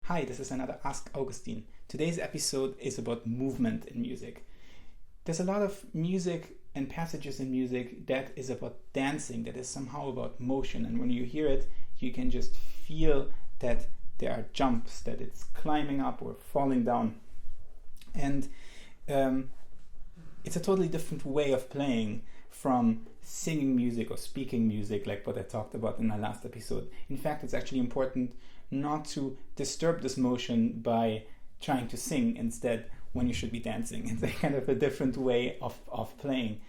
Hi, this is another Ask Augustin. Today's episode is about movement in music. There's a lot of music and passages in music that is about dancing, that is somehow about motion, and when you hear it, you can just feel that there are jumps, that it's climbing up or falling down. And it's a totally different way of playing from singing music or speaking music, like what I talked about in my last episode. In fact, it's actually important not to disturb this motion by trying to sing instead when you should be dancing. It's a kind of a different way of playing.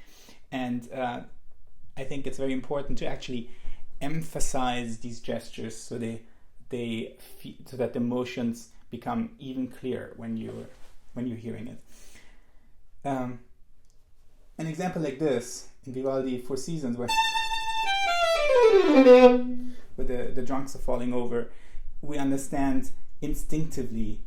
And I think it's very important to actually emphasize these gestures so so that the motions become even clearer when you're hearing it. An example like this in Vivaldi Four Seasons, where the drunks are falling over, we understand instinctively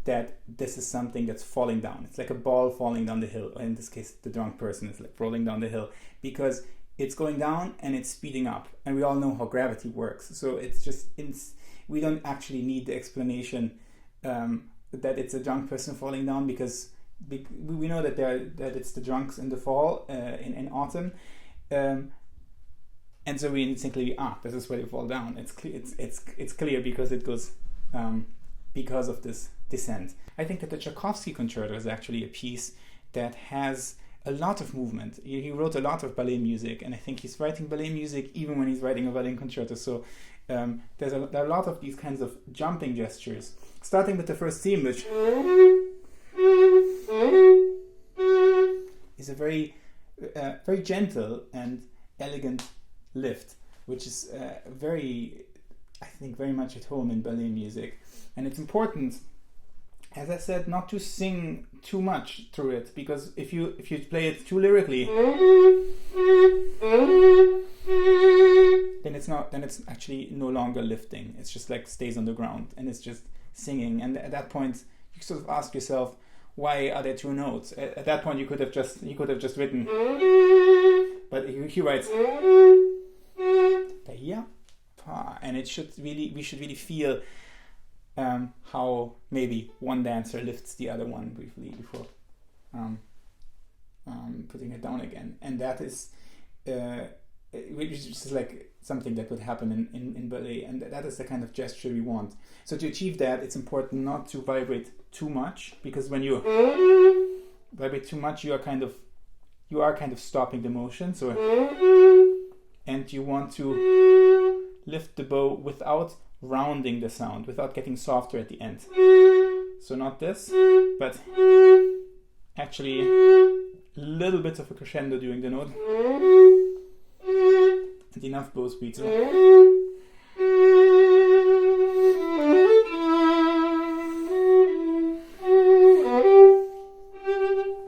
that this is something that's falling down. It's like a ball falling down the hill, or in this case the drunk person is like rolling down the hill, because it's going down and it's speeding up, and we all know how gravity works. So it's just we don't actually need the explanation that it's a drunk person falling down, because we know that it's the drunks in the fall in autumn, and so we instinctively this is where they fall down. It's clear because it goes because of this descent. I think that the Tchaikovsky concerto is actually a piece that has a lot of movement. He wrote a lot of ballet music, and I think he's writing ballet music even when he's writing a violin concerto. So there are a lot of these kinds of jumping gestures, starting with the first theme, which is a very gentle and elegant lift, which is very much at home in ballet music. And it's important, as I said, not to sing too much through it, because if you play it too lyrically, then it's actually no longer lifting. It's just like stays on the ground and it's just singing. And at that point, you sort of ask yourself, why are there two notes? At that point, you could have just written, but he writes, and we should really feel how maybe one dancer lifts the other one briefly before putting it down again, and that is which is just like something that would happen in ballet, and that is the kind of gesture we want. So to achieve that, it's important not to vibrate too much, because when you vibrate too much, you are kind of stopping the motion. So, and you want to lift the bow without rounding the sound, without getting softer at the end. So not this, but actually a little bit of a crescendo during the note, and enough bow speed. So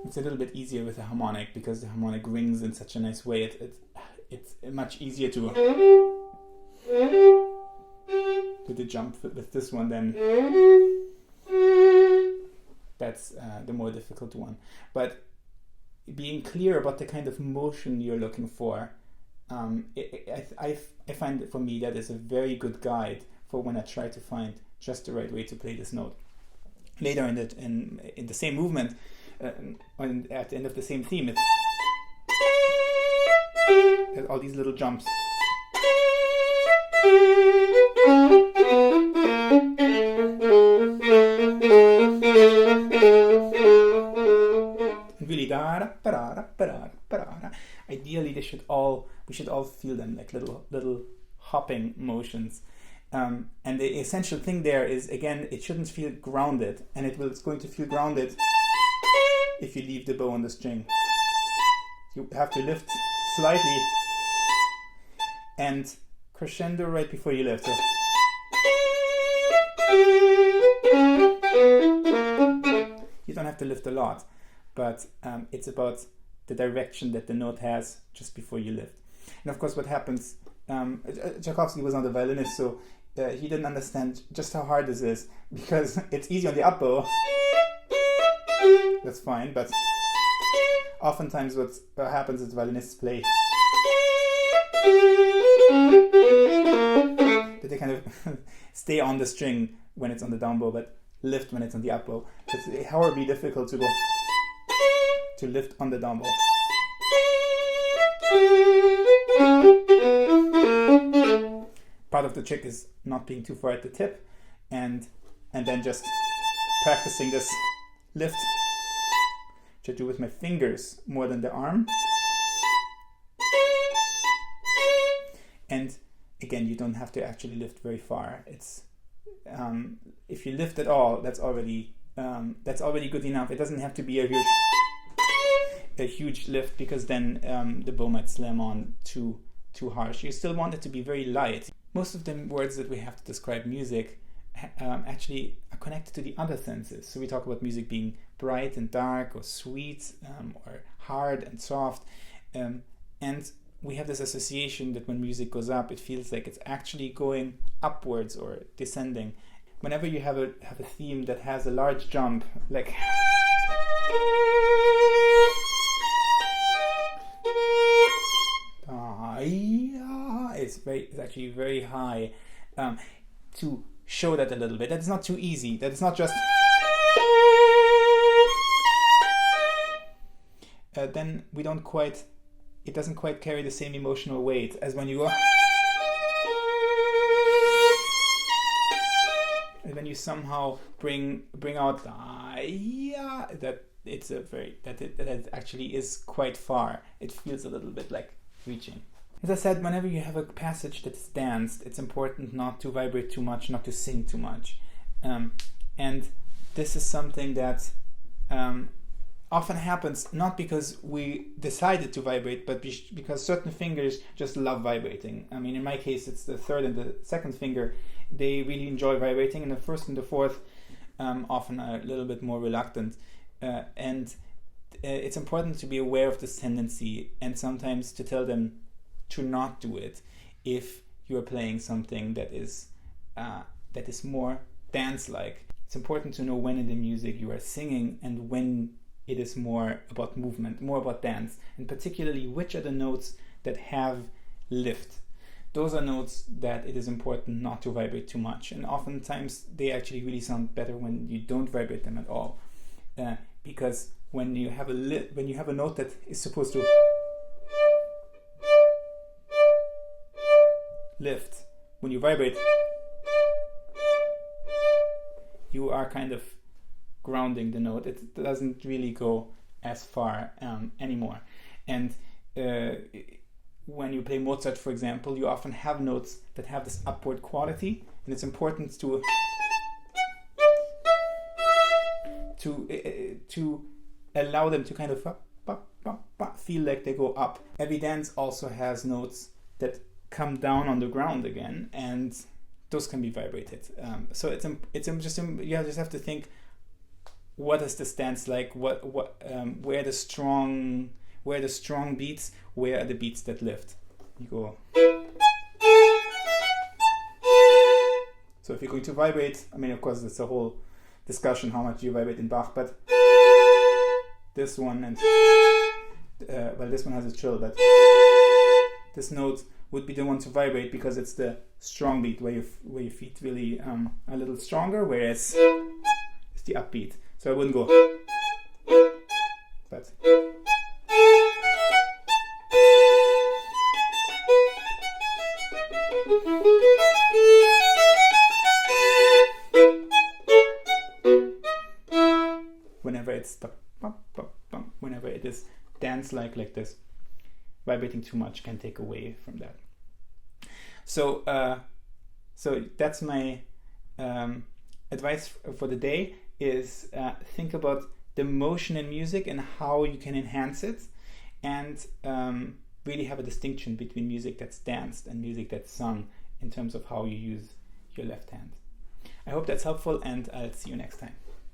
it's a little bit easier with the harmonic, because the harmonic rings in such a nice way. It's much easier to do the jump with this one than that's the more difficult one. But being clear about the kind of motion you're looking for, I find that for me that is a very good guide for when I try to find just the right way to play this note. Later in the same movement, at the end of the same theme, there's all these little jumps. And really, ideally, we should all feel them like little hopping motions. And the essential thing there is, again, it shouldn't feel grounded, and it's going to feel grounded if you leave the bow on the string. You have to lift slightly and crescendo right before you lift. So you don't have to lift a lot, but it's about the direction that the note has just before you lift. And of course, what happens, Tchaikovsky was not a violinist, so he didn't understand just how hard this is, because it's easy on the up bow. That's fine, but oftentimes what happens is the violinists play that they kind of stay on the string when it's on the down bow, but lift when it's on the up bow. It's horribly difficult to lift on the down bow. Part of the trick is not being too far at the tip, and then just practicing this lift, which I do with my fingers more than the arm. And again, you don't have to actually lift very far. It's if you lift at all, that's already good enough. It doesn't have to be a huge lift, because then the bow might slam on too harsh. You still want it to be very light. Most of the words that we have to describe music actually are connected to the other senses. So we talk about music being bright and dark, or sweet, or hard and soft, and we have this association that when music goes up, it feels like it's actually going upwards or descending. Whenever you have a theme that has a large jump, like it's actually very high, to show that a little bit. That's not too easy. That it's not just then we don't quite. It doesn't quite carry the same emotional weight as when you go. And then you somehow bring out that it's that it actually is quite far. It feels a little bit like reaching. As I said, whenever you have a passage that's danced, it's important not to vibrate too much, not to sing too much. And this is something that often happens not because we decided to vibrate, but because certain fingers just love vibrating. I mean, in my case, it's the third and the second finger. They really enjoy vibrating, and the first and the fourth often are a little bit more reluctant. And it's important to be aware of this tendency, and sometimes to tell them to not do it if you are playing something that is more dance-like. It's important to know when in the music you are singing and when it is more about movement, more about dance, and particularly which are the notes that have lift. Those are notes that it is important not to vibrate too much, and oftentimes they actually really sound better when you don't vibrate them at all, because when you have a note that is supposed to lift, when you vibrate, you are kind of grounding the note. It doesn't really go as far anymore. And when you play Mozart, for example, you often have notes that have this upward quality, and it's important to allow them to kind of feel like they go up. Every dance also has notes that come down on the ground again, and those can be vibrated. So you just have to think, what is this dance like? Where the strong beats? Where are the beats that lift? You go. So if you're going to vibrate, I mean, of course, it's a whole discussion how much you vibrate in Bach, but this one and this one has a trill, but this note would be the one to vibrate because it's the strong beat where your feet really are a little stronger, whereas it's the upbeat. So I wouldn't go, but whenever it is dance-like this, vibrating too much can take away from that. So that's my advice for the day, is think about the motion in music and how you can enhance it, and really have a distinction between music that's danced and music that's sung in terms of how you use your left hand. I hope that's helpful, and I'll see you next time.